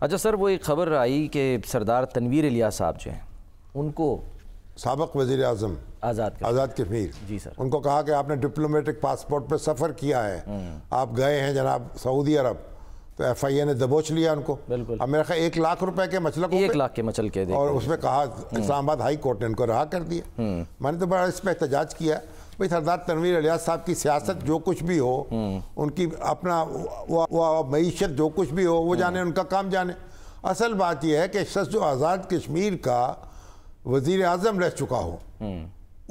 اچھا سر، وہ ایک خبر آئی کہ سردار تنویر الیاس صاحب جو ہیں ان کو سابق وزیر اعظم آزاد کشمیر، جی سر، ان کو کہا کہ آپ نے ڈپلومیٹک پاسپورٹ پہ سفر کیا ہے، آپ گئے ہیں جناب سعودی عرب، تو ایف آئی اے نے دبوچ لیا ان کو۔ بالکل، اب میرا خیال 1 لاکھ روپے کے مچلق، 1 لاکھ کے مچل کے، اور اس میں کہا اسلام آباد ہائی کورٹ نے ان کو رہا کر دیا۔ میں نے تو بڑا اس پہ احتجاج کیا، بھئی سردار تنویر الیاس صاحب کی سیاست جو کچھ بھی ہو، ان کی اپنا معیشت جو کچھ بھی ہو وہ جانے، ان کا کام جانے۔ اصل بات یہ ہے کہ شخص جو آزاد کشمیر کا وزیر اعظم رہ چکا ہو،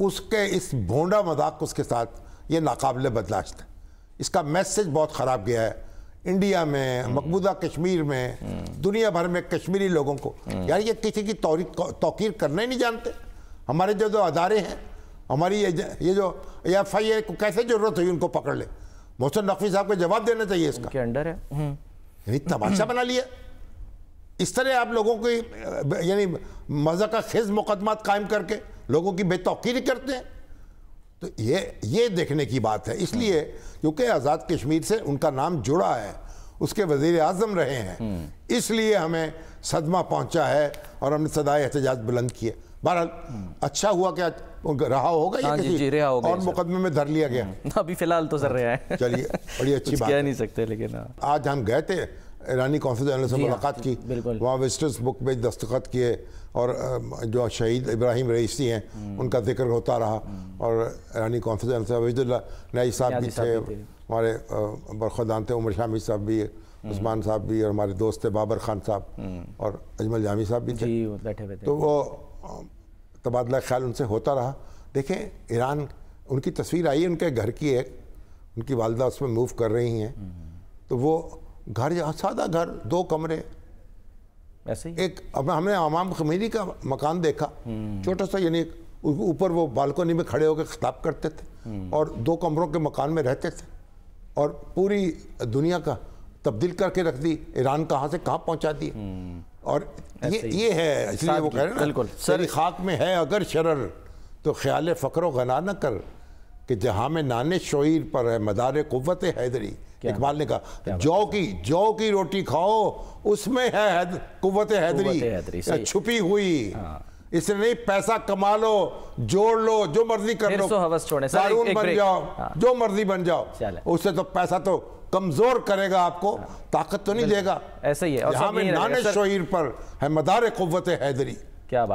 اس کے اس بھونڈا مذاق اس کے ساتھ یہ ناقابل برداشت ہے۔ اس کا میسج بہت خراب گیا ہے انڈیا میں، مقبوضہ کشمیر میں، دنیا بھر میں کشمیری لوگوں کو۔ یار یہ کسی کی توقیر کرنا ہی نہیں جانتے۔ ہمارے جو ادارے ہیں، ہماری یہ جو ایف آئی اے کو کیسے ضرورت ہوئی ان کو پکڑ لے؟ محسن نقوی صاحب کو جواب دینا چاہیے اس کا۔ کے انڈر ہے، یعنی تماشا بنا لیا اس طرح آپ لوگوں کی، یعنی مزہ کا خیز مقدمات قائم کر کے لوگوں کی بے توقیری کرتے ہیں۔ تو یہ دیکھنے کی بات ہے۔ اس لیے کیونکہ آزاد کشمیر سے ان کا نام جڑا ہے، اس کے وزیر اعظم رہے ہیں، اس لیے ہمیں صدمہ پہنچا ہے اور ہم نے صدائے احتجاج بلند کیے۔ بہرحال اچھا ہوا کہ رہا ہوگا یہ کسی اور مقدمے میں دھر لیا گیا۔ ابھی فی الحال تو سر رہا ہے، چلیے بڑی اچھی بات، کہہ نہیں سکتے۔ لیکن آج ہم گئے تھے ایرانی قونصل جنرل سے ملاقات کی، وہاں وزٹرز بک پہ دستخط کیے، اور جو شہید ابراہیم رئیسی ہیں ان کا ذکر ہوتا رہا، اور ایرانی قونصل جنرل سے عبید اللہ نئی صاحب بھی تھے، ہمارے برخوردان تھے، عمر شامی صاحب بھی، عثمان صاحب بھی، اور ہمارے دوست تھے بابر خان صاحب، اور اجمل جامی صاحب بھی تھے۔ تو وہ تبادلہ خیال ان سے ہوتا رہا۔ دیکھیں ایران، ان کی تصویر آئی ہے ان کے گھر کی، ایک ان کی والدہ اس میں موو کر رہی ہیں، تو وہ گھر سادہ گھر، 2 کمرے، ایسے ہی ایک ہم نے امام خمینی کا مکان دیکھا، چھوٹا سا، یعنی اوپر وہ بالکنی میں کھڑے ہو کے خطاب کرتے تھے، اور 2 کمروں کے مکان میں رہتے تھے، اور پوری دنیا کا تبدیل کر کے رکھ دی، ایران کہاں سے کہاں پہنچا دی۔ اور یہ ہے، اس لیے وہ کہہ رہے ہیں تیری خاک میں ہے اگر شرر تو خیال فقر و غنا نہ کر، کہ جہاں میں نان شعیر پر ہے مدار قوت حیدری۔ اقبال نے کہا جو کی روٹی کھاؤ اس میں ہے قوت حیدری چھپی ہوئی، اس نے نہیں پیسہ کما لو، جوڑ لو، جو مرضی کر لو، قارون بن جاؤ، جو مرضی بن جاؤ، اس سے تو پیسہ تو کمزور کرے گا آپ کو، طاقت تو نہیں دے گا۔ ایسا ہی ہے، یہاں میں نان شعیر پر ہے مدار قوت حیدری۔ کیا بات